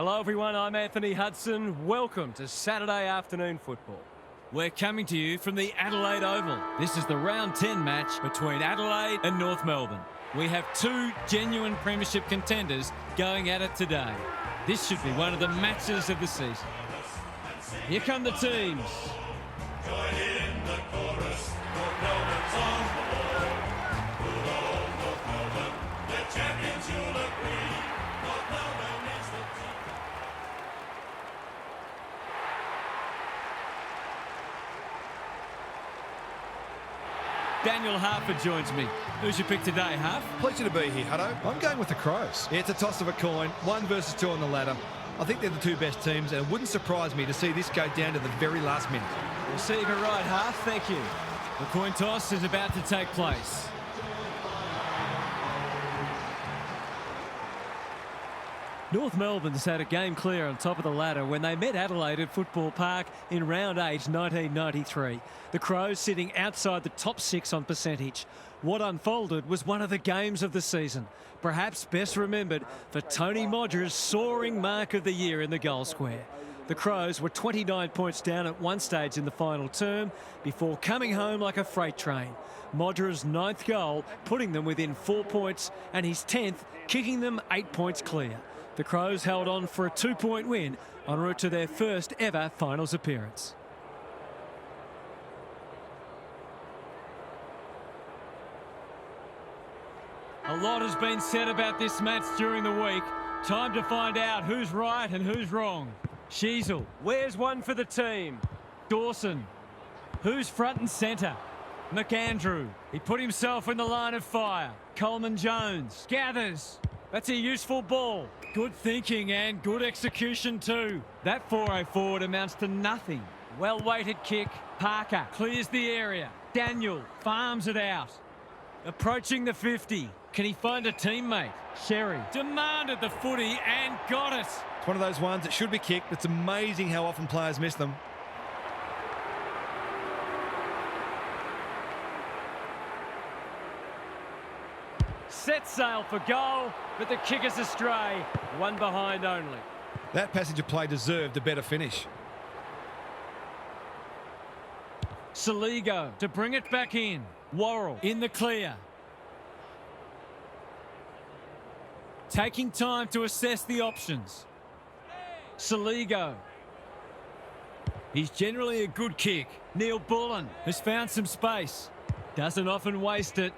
Hello everyone, I'm Anthony Hudson. Welcome to Saturday afternoon football. We're coming to you from the Adelaide Oval. This is the round 10 match between Adelaide and North Melbourne. We have two genuine premiership contenders going at it today. This should be one of the matches of the season. Here come the teams. Join in the chorus, North Melbourne's on board. Good old North Melbourne, the champions you'll agree. North Melbourne is the team. Daniel Harford joins me. Who's your pick today, Harf? Pleasure to be here, Hutto. I'm going with the Crows. Yeah, it's a toss of a coin, 1 versus 2 on the ladder. I think they're the two best teams, and it wouldn't surprise me to see this go down to the very last minute. We'll see you right, Harf. Thank you. The coin toss is about to take place. North Melbourne's had a game clear on top of the ladder when they met Adelaide at Football Park in round 8, 1993. The Crows sitting outside the top 6 on percentage. What unfolded was one of the games of the season, perhaps best remembered for Tony Modger's soaring mark of the year in the goal square. The Crows were 29 points down at one stage in the final term before coming home like a freight train. Modger's 9th goal putting them within 4 points and his 10th kicking them 8 points clear. The Crows held on for a 2-point win en route to their first ever finals appearance. A lot has been said about this match during the week. Time to find out who's right and who's wrong. Sheasel. Where's one for the team? Dawson. Who's front and centre? McAndrew. He put himself in the line of fire. Coleman Jones. Gathers. That's a useful ball. Good thinking and good execution too. That 4-0 forward amounts to nothing. Well-weighted kick. Parker clears the area. Daniel farms it out. Approaching the 50. Can he find a teammate? Sherry demanded the footy and got it. It's one of those ones that should be kicked. It's amazing how often players miss them. Set sail for goal, but the kick is astray. One behind only. That passage of play deserved a better finish. Saligo to bring it back in. Worrell in the clear. Taking time to assess the options. Saligo. He's generally a good kick. Neil Bullen has found some space. Doesn't often waste it.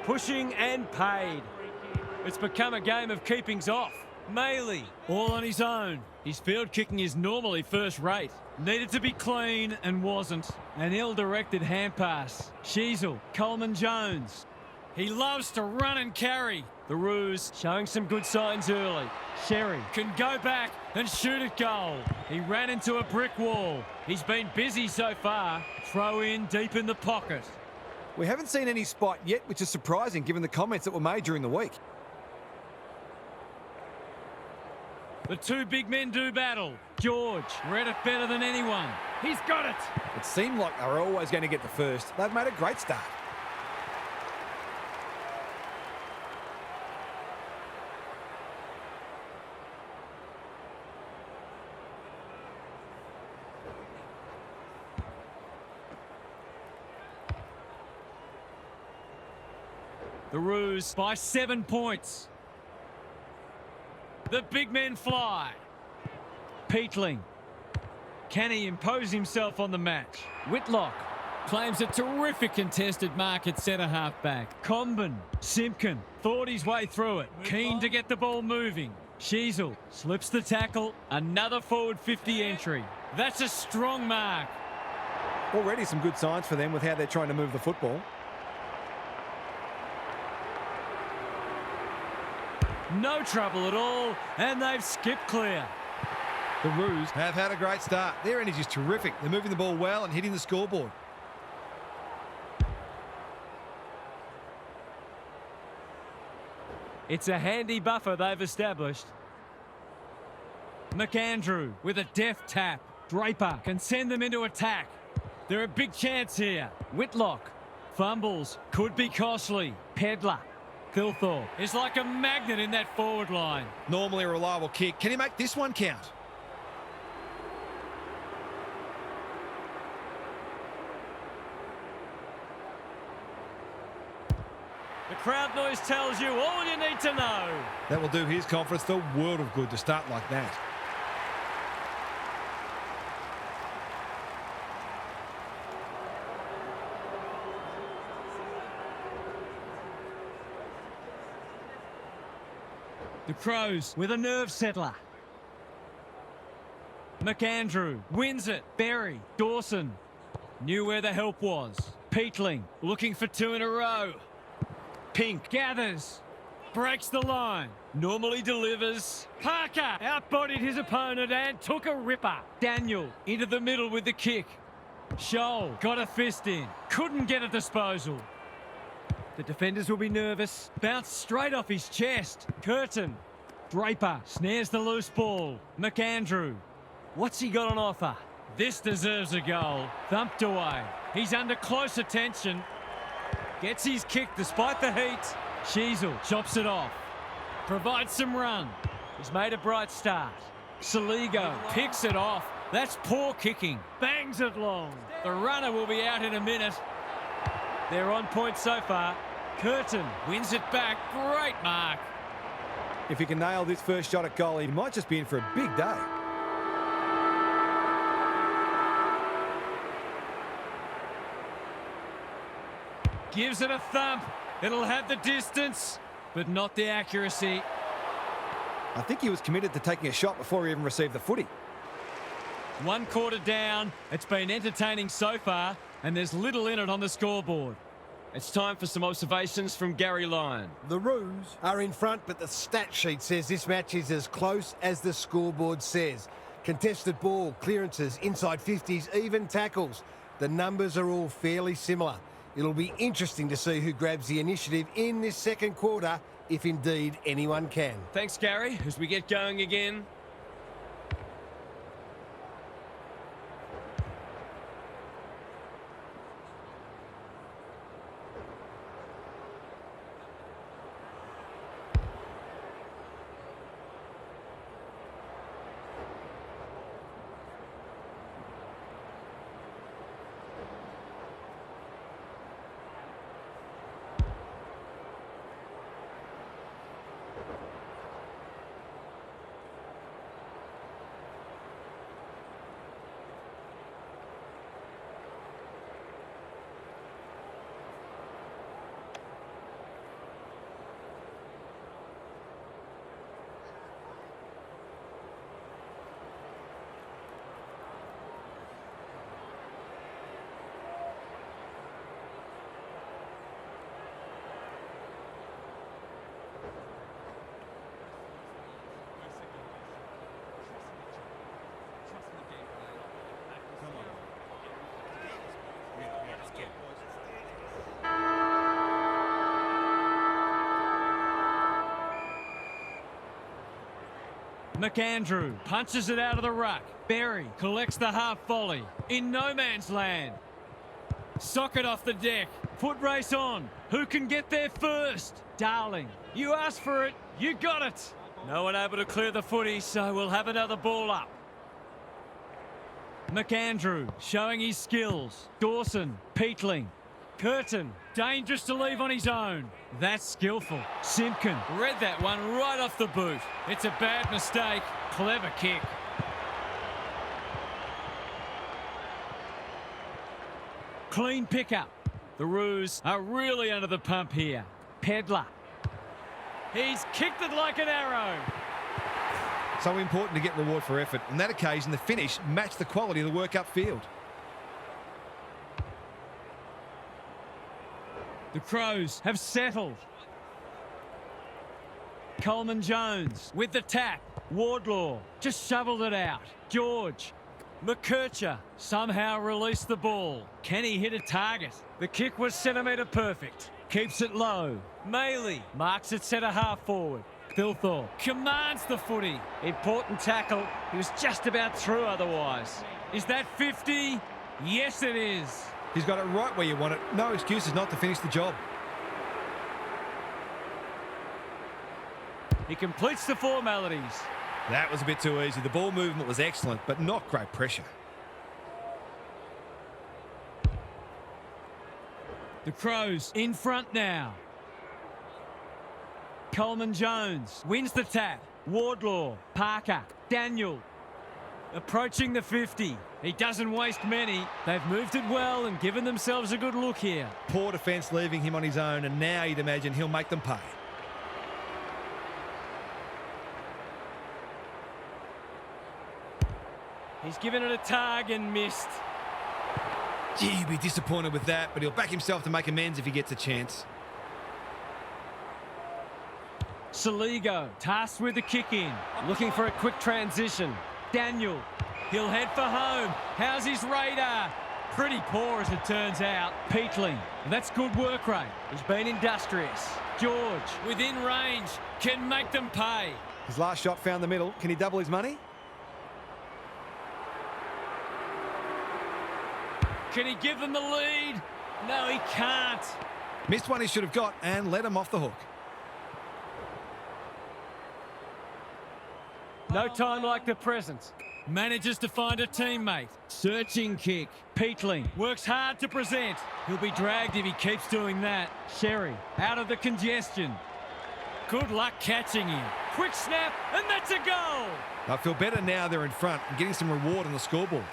Pushing and paid. It's become a game of keepings off. Maley. All on his own. His field kicking is normally first rate. Needed to be clean and wasn't. An ill-directed hand pass. Sheasel. Coleman Jones. He loves to run and carry. The Roos showing some good signs early. Sherry Can go back and shoot at goal. He ran into a brick wall. He's been busy so far. Throw in deep in the pocket. We haven't seen any spite yet, which is surprising given the comments that were made during the week. The two big men do battle. George read it better than anyone. He's got it. It seemed like they were always going to get the first. They've made a great start. The Roos by 7 points. The big men fly. Peatling. Can he impose himself on the match? Whitlock claims a terrific contested mark at centre half back. Comben. Simpkin thought his way through it. Keen to get the ball moving. Sheasel slips the tackle. Another forward 50 entry. That's a strong mark. Already some good signs for them with how they're trying to move the football. No trouble at all, and they've skipped clear. The Roos have had a great start. Their energy's terrific. They're moving the ball well and hitting the scoreboard. It's a handy buffer they've established. McAndrew with a deft tap. Draper can send them into attack. They're a big chance here. Whitlock fumbles. Could be costly. Pedler Thilthorpe is like a magnet in that forward line. Normally a reliable kick. Can he make this one count? The crowd noise tells you all you need to know. That will do his confidence the world of good to start like that. The Crows with a nerve settler. McAndrew wins it. Berry, Dawson knew where the help was. Peatling looking for 2 in a row. Pink gathers, breaks the line, normally delivers. Parker outbodied his opponent and took a ripper. Daniel into the middle with the kick. Scholl got a fist in, couldn't get a disposal. The defenders will be nervous. Bounced straight off his chest. Curtin. Draper snares the loose ball. McAndrew. What's he got on offer? This deserves a goal. Thumped away. He's under close attention. Gets his kick despite the heat. Sheasel chops it off. Provides some run. He's made a bright start. Saligo picks it off. That's poor kicking. Bangs it long. The runner will be out in a minute. They're on point so far. Curtin wins it back. Great mark. If he can nail this first shot at goal, he might just be in for a big day. Gives it a thump. It'll have the distance, but not the accuracy. I think he was committed to taking a shot before he even received the footy. 1 quarter down. It's been entertaining so far, and there's little in it on the scoreboard. It's time for some observations from Gary Lyon. The Roos are in front, but the stat sheet says this match is as close as the scoreboard says. Contested ball, clearances, inside 50s, even tackles. The numbers are all fairly similar. It'll be interesting to see who grabs the initiative in this second quarter, if indeed anyone can. Thanks, Gary. As we get going again. McAndrew punches it out of the ruck. Berry collects the half volley. In no man's land. Socket off the deck. Foot race on. Who can get there first? Darling. You asked for it. You got it. No one able to clear the footy, so we'll have another ball up. McAndrew showing his skills. Dawson, Peatling. Curtin, dangerous to leave on his own. That's skillful. Simpkin read that one right off the boot. It's a bad mistake. Clever kick. Clean pickup. The Roos are really under the pump here. Pedler. He's kicked it like an arrow. So important to get reward for effort. On that occasion, the finish matched the quality of the work upfield. The Crows have settled. Coleman Jones with the tap. Wardlaw just shoveled it out. George. McKercher somehow released the ball. Can he hit a target? The kick was centimetre perfect. Keeps it low. Maley marks it centre half forward. Thilthorpe commands the footy. Important tackle. He was just about through otherwise. Is that 50? Yes, it is. He's got it right where you want it. No excuses not to finish the job. He completes the formalities. That was a bit too easy. The ball movement was excellent, but not great pressure. The Crows in front now. Coleman Jones wins the tap. Wardlaw, Parker, Daniel. Approaching the 50. He doesn't waste many. They've moved it well and given themselves a good look here. Poor defence leaving him on his own, and now you'd imagine he'll make them pay. He's given it a tug and missed. Gee, he'd be disappointed with that, but he'll back himself to make amends if he gets a chance. Saligo tasked with the kick in. Looking for a quick transition. Daniel, he'll head for home. How's his radar? Pretty poor as it turns out. Peatling, that's good work rate. He's been industrious. George, within range, can make them pay. His last shot found the middle. Can he double his money? Can he give them the lead? No, he can't. Missed one he should have got and let him off the hook. No time like the present. Manages to find a teammate. Searching kick. Peatling works hard to present. He'll be dragged if he keeps doing that. Sherry out of the congestion. Good luck catching him. Quick snap, and that's a goal. I feel better now they're in front and getting some reward on the scoreboard.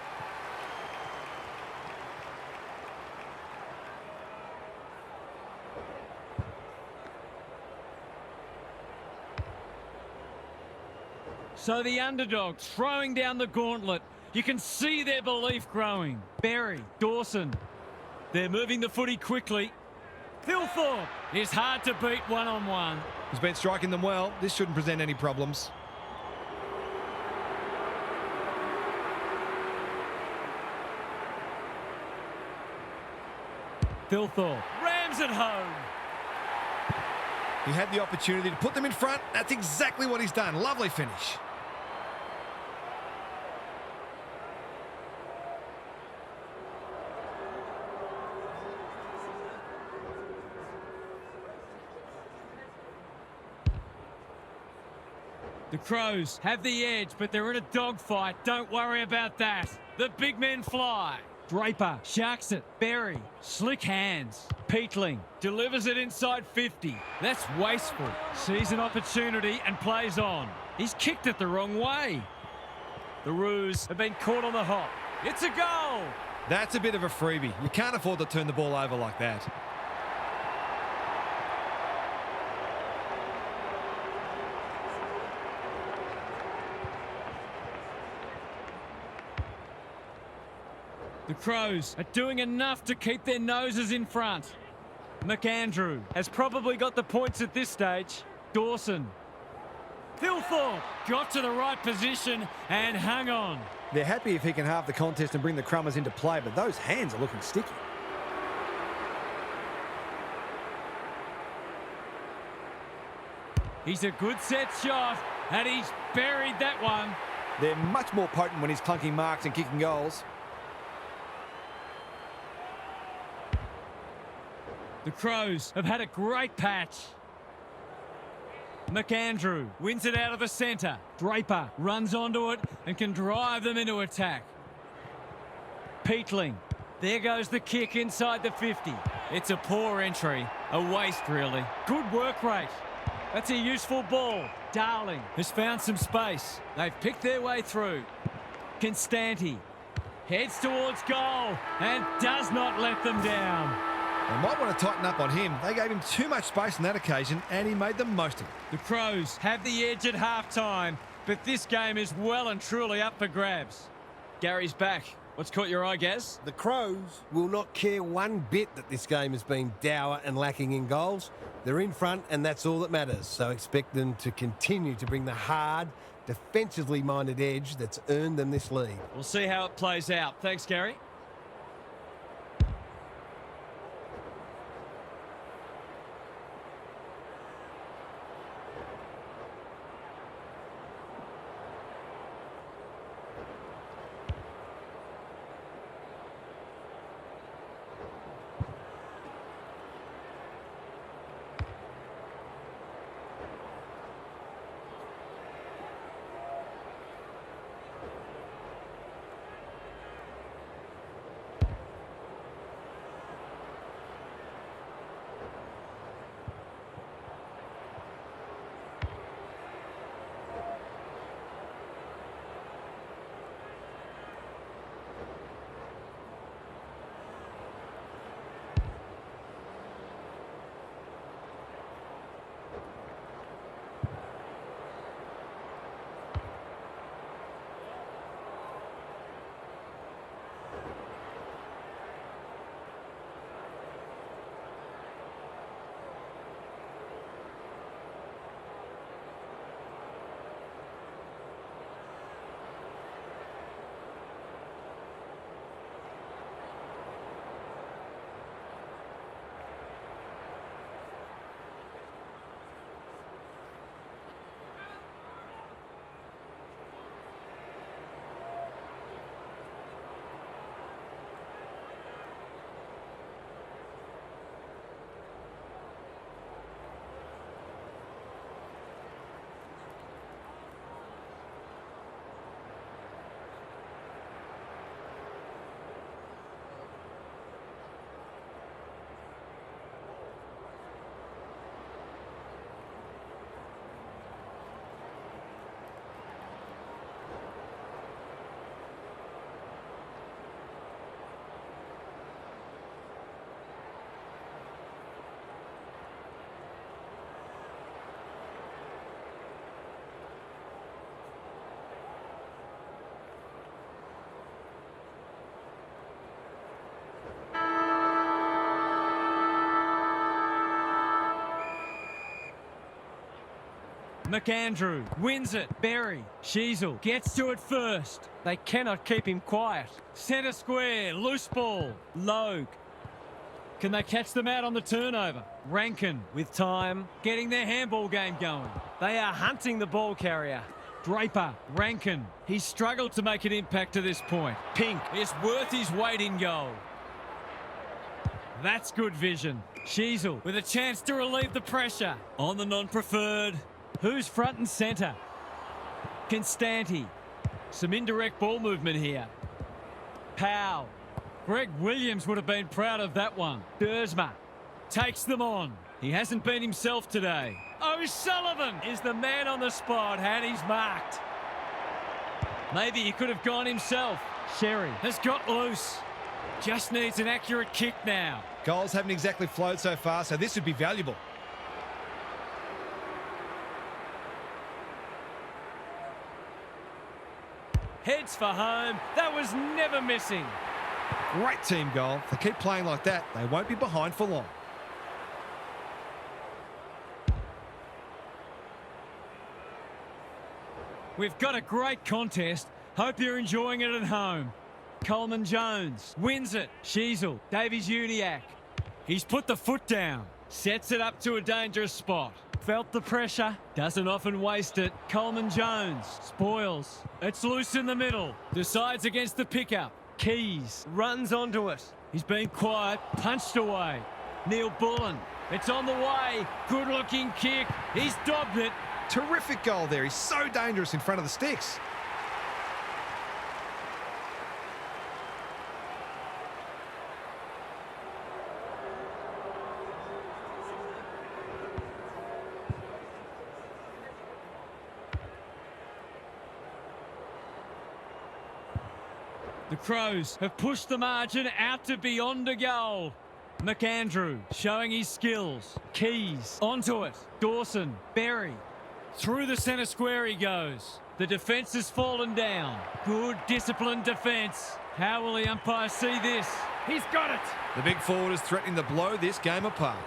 So the underdogs throwing down the gauntlet. You can see their belief growing. Berry, Dawson. They're moving the footy quickly. Thilthorpe is hard to beat one-on-one. He's been striking them well. This shouldn't present any problems. Thilthorpe rams it home. He had the opportunity to put them in front. That's exactly what he's done. Lovely finish. The Crows have the edge, but they're in a dogfight. Don't worry about that. The big men fly. Draper sharks it. Berry, slick hands. Peatling delivers it inside 50. That's wasteful. Sees an opportunity and plays on. He's kicked it the wrong way. The Roos have been caught on the hop. It's a goal. That's a bit of a freebie. You can't afford to turn the ball over like that. The Crows are doing enough to keep their noses in front. McAndrew has probably got the points at this stage. Dawson. Thilthorpe got to the right position and hung on. They're happy if he can halve the contest and bring the Crummers into play, but those hands are looking sticky. He's a good set shot, and he's buried that one. They're much more potent when he's clunking marks and kicking goals. The Crows have had a great patch. McAndrew wins it out of the centre. Draper runs onto it and can drive them into attack. Peatling. There goes the kick inside the 50. It's a poor entry. A waste, really. Good work rate. That's a useful ball. Darling has found some space. They've picked their way through. Constanti heads towards goal and does not let them down. They might want to tighten up on him. They gave him too much space on that occasion, and he made the most of it. The Crows have the edge at half-time, but this game is well and truly up for grabs. Gary's back. What's caught your eye, Gaz? The Crows will not care one bit that this game has been dour and lacking in goals. They're in front, and that's all that matters. So expect them to continue to bring the hard, defensively minded edge that's earned them this lead. We'll see how it plays out. Thanks, Gary. McAndrew wins it. Berry. Sheasel gets to it first. They cannot keep him quiet. Centre square. Loose ball. Logue. Can they catch them out on the turnover? Rankin with time. Getting their handball game going. They are hunting the ball carrier. Draper. Rankin. He's struggled to make an impact to this point. Pink is worth his weight in goal. That's good vision. Sheasel with a chance to relieve the pressure. On the non-preferred. Who's front and centre? Constanti. Some indirect ball movement here. Powell. Greg Williams would have been proud of that one. Dersma takes them on. He hasn't been himself today. O'Sullivan Is the man on the spot, and he's marked. maybe he could have gone himself. Sherry has got loose. Just needs an accurate kick now. Goals haven't exactly flowed so far, so this would be valuable. Heads for home. That was never missing. Great team goal. If they keep playing like that, they won't be behind for long. We've got a great contest. Hope you're enjoying it at home. Coleman Jones wins it. Sheasel, Davies Uniacke. He's put the foot down. Sets it up to a dangerous spot. Felt the pressure. Doesn't often waste it. Coleman Jones spoils. It's loose in the middle. Decides against the pickup. Keys runs onto it. He's been quiet. Punched away. Neil Bullen. It's on the way. Good looking kick. He's dobbed it. Terrific goal there. He's so dangerous in front of the sticks. The Crows have pushed the margin out to beyond a goal. McAndrew showing his skills. Keys onto it. Dawson, Berry. Through the centre square he goes. The defence has fallen down. Good disciplined defence. How will the umpire see this? He's got it. The big forward is threatening to blow this game apart.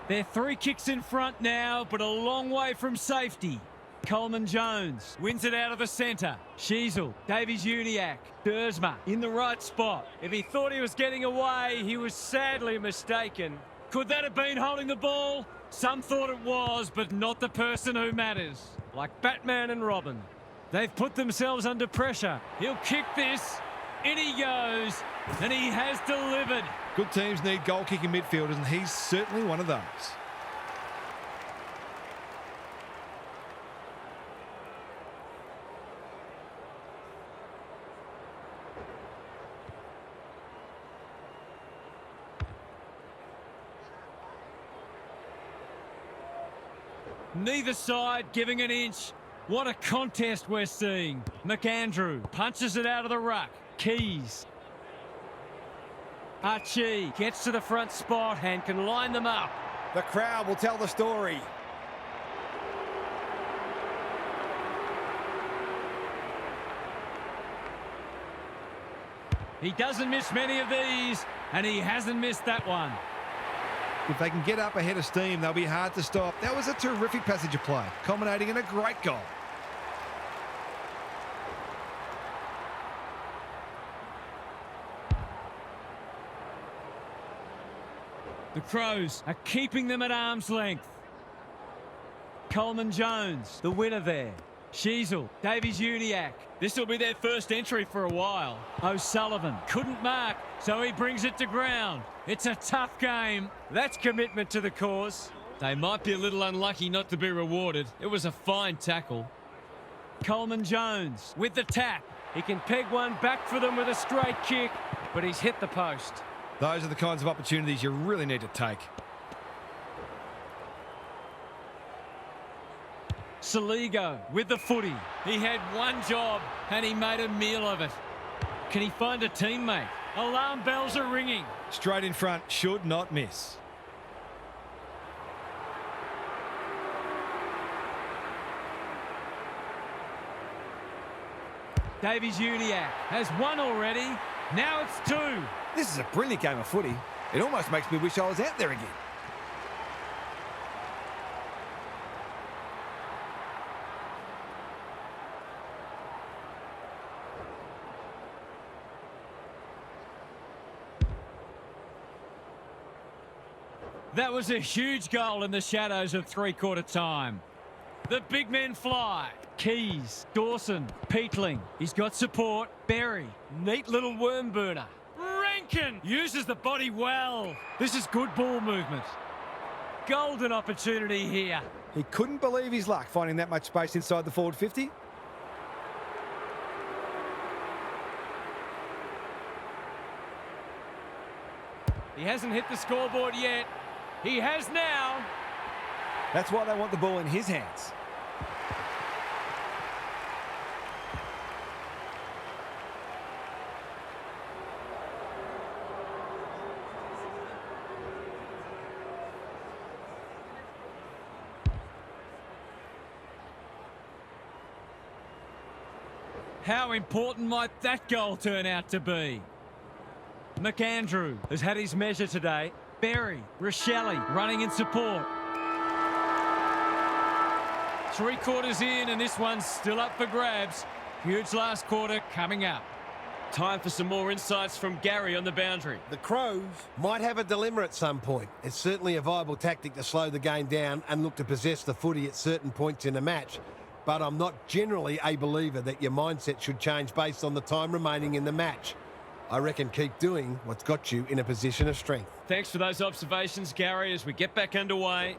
They're 3 kicks in front now, but a long way from safety. Coleman Jones wins it out of the centre. Sheasel, Davies Uniacke, Dersma in the right spot. If he thought he was getting away, he was sadly mistaken. Could that have been holding the ball? Some thought it was, but not the person who matters. Like Batman and Robin. They've put themselves under pressure. He'll kick this. In he goes, and he has delivered. Good teams need goal-kicking midfielders, and he's certainly one of those. Neither side giving an inch. What a contest we're seeing. McAndrew punches it out of the ruck. Keys. Archie gets to the front spot and can line them up. The crowd will tell the story. He doesn't miss many of these, and he hasn't missed that one. If they can get up ahead of steam, they'll be hard to stop. That was a terrific passage of play, culminating in a great goal. The Crows are keeping them at arm's length. Coleman Jones, the winner there. Sheasel, Davies Uniacke. This will be their first entry for a while. O'Sullivan couldn't mark, so he brings it to ground. It's a tough game. That's commitment to the cause. They might be a little unlucky not to be rewarded. It was a fine tackle. Coleman Jones with the tap. He can peg one back for them with a straight kick, but he's hit the post. Those are the kinds of opportunities you really need to take. Saligo with the footy. He had one job and he made a meal of it. Can he find a teammate? Alarm bells are ringing. Straight in front, should not miss. Davies Uniacke has one already. Now it's 2. This is a brilliant game of footy. It almost makes me wish I was out there again. That was a huge goal in the shadows of three-quarter time. The big men fly. Keys, Dawson, Peatling. He's got support. Berry, neat little worm burner. Rankin uses the body well. This is good ball movement. Golden opportunity here. He couldn't believe his luck finding that much space inside the forward 50. He hasn't hit the scoreboard yet. He has now. That's why they want the ball in his hands. How important might that goal turn out to be? McAndrew has had his measure today. Berry, Rochelle running in support. Three-quarters in and this one's still up for grabs. Huge last quarter coming up. Time for some more insights from Gary on the boundary. The Crows might have a dilemma at some point. It's certainly a viable tactic to slow the game down and look to possess the footy at certain points in a match. But I'm not generally a believer that your mindset should change based on the time remaining in the match. I reckon keep doing what's got you in a position of strength. Thanks for those observations, Gary, as we get back underway.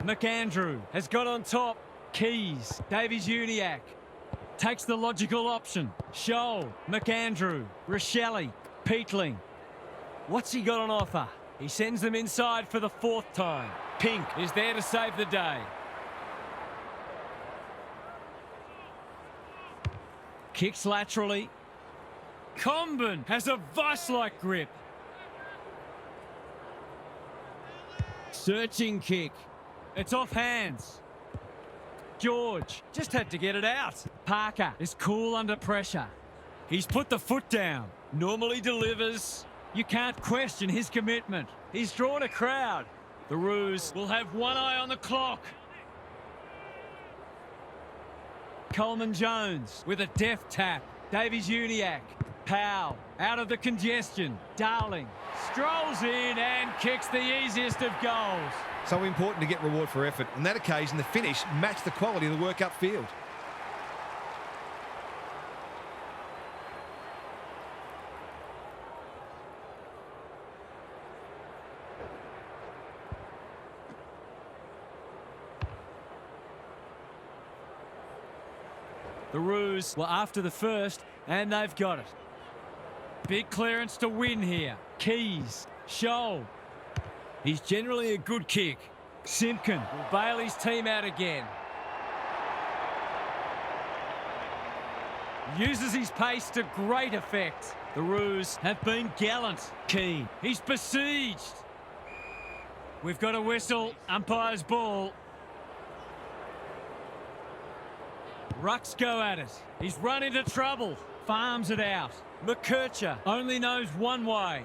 McAndrew has got on top. Keys, Davies-Uniacke takes the logical option. Scholl, McAndrew, Rochelle, Peatling. What's he got on offer? He sends them inside for the fourth time. Pink is there to save the day. Kicks laterally. Comben has a vice-like grip. Searching kick. It's off hands. George just had to get it out. Parker is cool under pressure. He's put the foot down. Normally delivers. You can't question his commitment. He's drawn a crowd. The Roos will have one eye on the clock. Coleman-Jones with a deft tap. Davies-Uniacke. Powell out of the congestion. Darling strolls in and kicks the easiest of goals. So important to get reward for effort. On that occasion, the finish matched the quality of the work upfield. The Roos were after the first, and they've got it. Big clearance to win here. Keys, Scholl. He's generally a good kick. Simpkin will bail his team out again. Uses his pace to great effect. The Roos have been gallant. Keane, he's besieged. We've got a whistle, umpire's ball. Rucks go at it. He's run into trouble. Farms it out. McKercher only knows one way.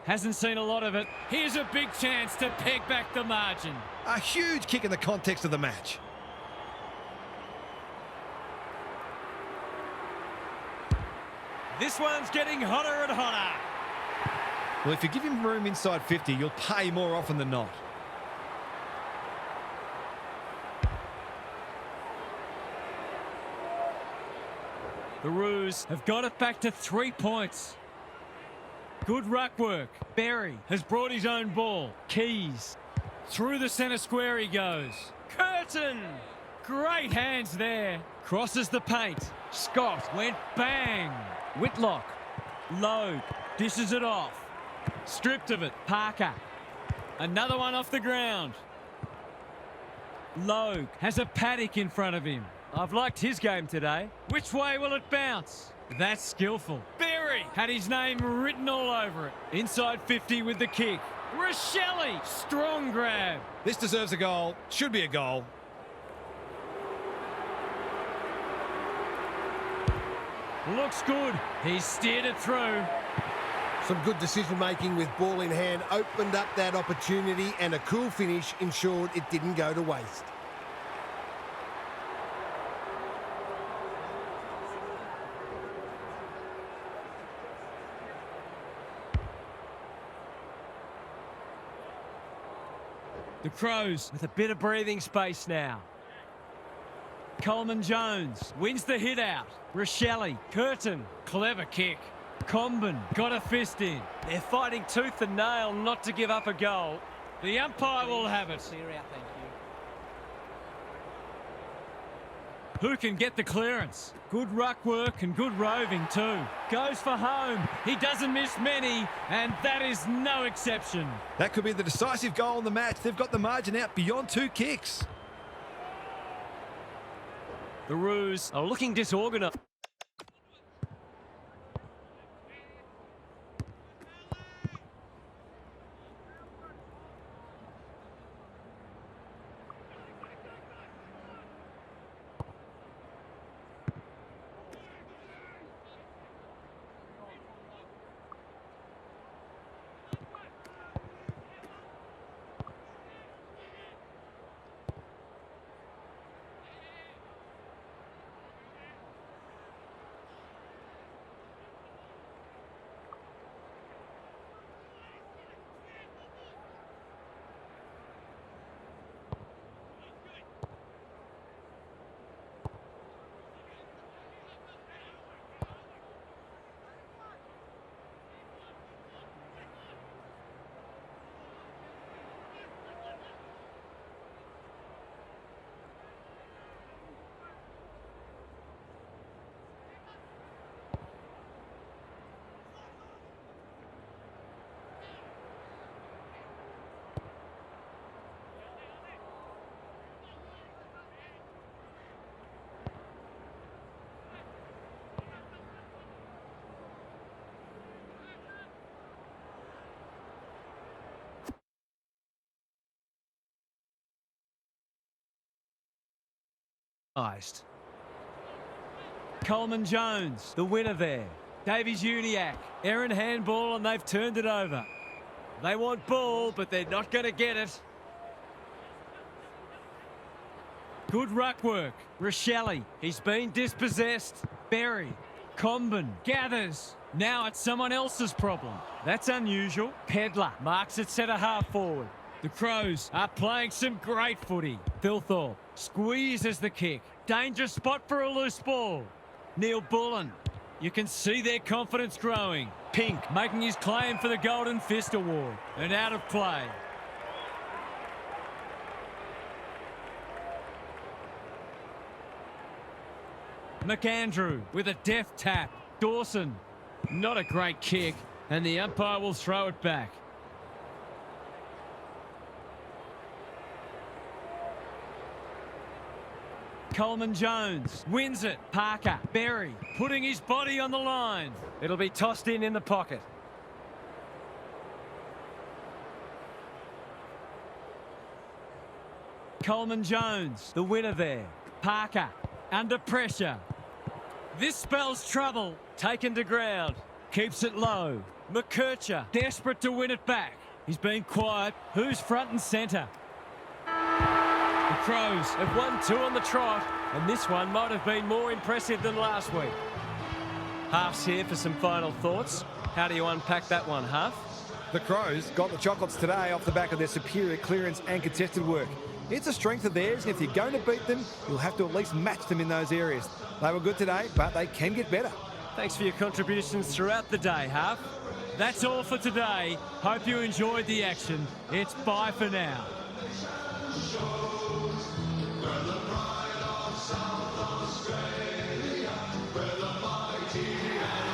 Hasn't seen a lot of it. Here's a big chance to peg back the margin. A huge kick in the context of the match. This one's getting hotter and hotter. Well, if you give him room inside 50, you'll pay more often than not. The Roos have got it back to 3 points. Good ruck work. Berry has brought his own ball. Keys Through the centre square he goes. Curtin! Great hands there. Crosses the paint. Scott went bang. Whitlock. Logue. Dishes it off. Stripped of it. Parker. Another one off the ground. Logue has a paddock in front of him. I've liked his game today. Which way will it bounce? That's skillful. Berry had his name written all over it. Inside 50 with the kick. Rochelle, strong grab. This deserves a goal. Should be a goal. Looks good. He steered it through. Some good decision-making with ball in hand opened up that opportunity, and a cool finish ensured it didn't go to waste. The Crows With a bit of breathing space now. Coleman Jones wins the hit out. Rochelle, Curtin. clever kick. Comben got a fist in. They're fighting tooth and nail not to give up a goal. The umpire will have it. Who can get the clearance? Good ruck work and good roving too. Goes for home. He doesn't miss many, and that is no exception. That could be the decisive goal in the match. They've got the margin out beyond 2 kicks. The Roos are looking disorganised. Coleman Jones, The winner there. Davies Uniacke. Aaron handball and they've turned it over. They want ball, but they're not going to get it. Good ruck work. Rochelle. He's been dispossessed. Berry. Comben gathers. Now it's someone else's problem. That's unusual. Pedler Marks it centre half forward. The Crows are playing some great footy. Thilthorpe squeezes the kick. Dangerous spot for a loose ball. Neil Bullen. You can see their confidence growing. Pink making his claim for the Golden Fist Award. And out of play. McAndrew with a deft tap. Dawson. Not a great kick. And the umpire will throw it back. Coleman Jones wins it. Parker. Berry putting his body on the line. It'll be tossed in the pocket. Coleman Jones. The winner there. Parker under pressure. This spells trouble. Taken to ground. Keeps it low. McKercher. Desperate to win it back. He's been quiet. Who's front and centre? The Crows Have won 2 on the trot, and this one might have been more impressive than last week. Half's here for some final thoughts. How do you unpack that one, Half? The Crows got the chocolates today off the back of their superior clearance and contested work. It's a strength of theirs, and if you're going to beat them, you'll have to at least match them in those areas. They were good today, but they can get better. Thanks for your contributions throughout the day, Half. That's all for today. Hope you enjoyed the action. It's bye for now. Where the mighty